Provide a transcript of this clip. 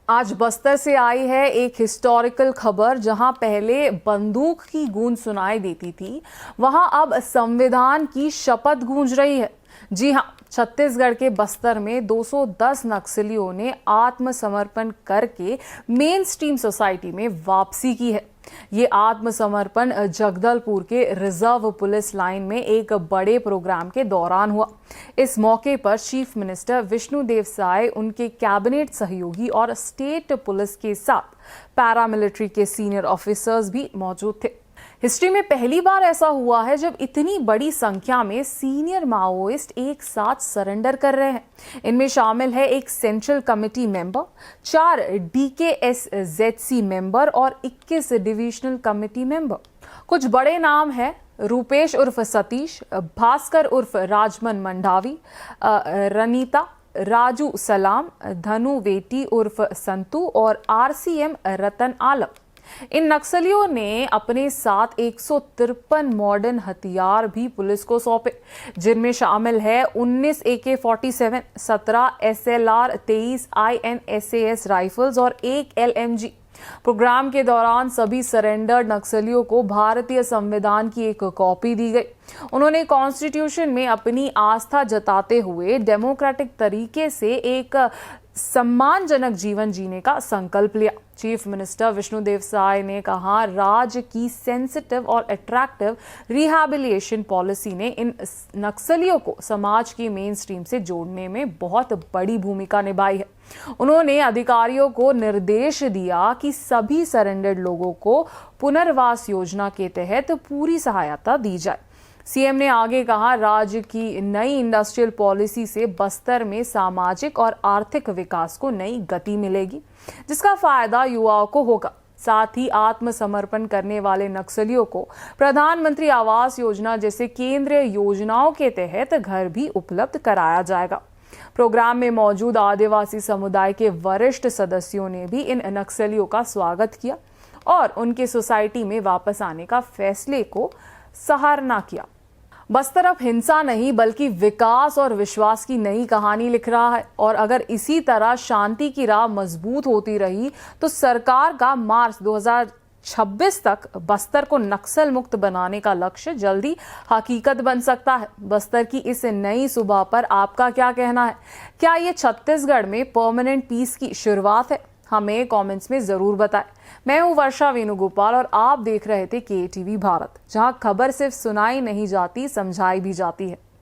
आज बस्तर से आई है एक हिस्टोरिकल खबर। जहां पहले बंदूक की गूंज सुनाई देती थी, वहां अब संविधान की शपथ गूंज रही है। जी हां, छत्तीसगढ़ के बस्तर में 210 नक्सलियों ने आत्मसमर्पण करके मेन स्ट्रीम सोसाइटी में वापसी की है। ये आत्मसमर्पण जगदलपुर के रिजर्व पुलिस लाइन में एक बड़े प्रोग्राम के दौरान हुआ। इस मौके पर चीफ मिनिस्टर विष्णुदेव साय, उनके कैबिनेट सहयोगी और स्टेट पुलिस के साथ पैरामिलिट्री के सीनियर ऑफिसर्स भी मौजूद थे। हिस्ट्री में पहली बार ऐसा हुआ है जब इतनी बड़ी संख्या में सीनियर माओइस्ट एक साथ सरेंडर कर रहे हैं। इनमें शामिल है एक central committee member, 4 DKSZC member और 21 डिविजनल कमेटी मेंबर। कुछ बड़े नाम हैं: रूपेश उर्फ सतीश, भास्कर उर्फ राजमन मंडावी, रनीता, राजू सलाम, धनु वेटी उर्फ संतू और RCM रतन आलम। इन नक्सलियों ने अपने साथ 153 मॉडर्न हथियार भी पुलिस को सौंपे, जिनमें शामिल है 19 AK-47, 17 SLR, 23 INSAS राइफल्स और 1 LMG। प्रोग्राम के दौरान सभी सरेंडर्ड नक्सलियों को भारतीय संविधान की एक कॉपी दी गई। उन्होंने कॉन्स्टिट्यूशन में अपनी आस्था जताते हुए डेमोक्रेटिक तरीके से एक सम्मानजनक जीवन जीने का संकल्प लिया। चीफ मिनिस्टर विष्णुदेव साय ने कहा, राज्य की सेंसिटिव और अट्रैक्टिव रिहैबिलिटेशन पॉलिसी ने इन नक्सलियों को समाज की मेन स्ट्रीम से जोड़ने में बहुत बड़ी भूमिका निभाई है। उन्होंने अधिकारियों को निर्देश दिया कि सभी सरेंडर्ड लोगों को पुनर्वास योजना के तहत पूरी सहायता दी जाए। सीएम ने आगे कहा, राज्य की नई इंडस्ट्रियल पॉलिसी से बस्तर में सामाजिक और आर्थिक विकास को नई गति मिलेगी, जिसका फायदा युवाओं को होगा। साथ ही आत्मसमर्पण करने वाले नक्सलियों को प्रधानमंत्री आवास योजना जैसे केंद्रीय योजनाओं के तहत घर भी उपलब्ध कराया जाएगा। प्रोग्राम में मौजूद आदिवासी समुदाय के वरिष्ठ सदस्यों ने भी इन नक्सलियों का स्वागत किया और उनके सोसाइटी में वापस आने का फैसले को सराहना किया। बस्तर अब हिंसा नहीं बल्कि विकास और विश्वास की नई कहानी लिख रहा है और अगर इसी तरह शांति की राह मजबूत होती रही तो सरकार का मार्च 2026 तक बस्तर को नक्सल मुक्त बनाने का लक्ष्य जल्दी हकीकत बन सकता है। बस्तर की इस नई सुबह पर आपका क्या कहना है? क्या ये छत्तीसगढ़ में परमानेंट पीस की शुरुआत है? हमें कमेंट्स में जरूर बताएं। मैं हूं वर्षा वेणुगोपाल और आप देख रहे थे KTV भारत, जहां खबर सिर्फ सुनाई नहीं जाती, समझाई भी जाती है।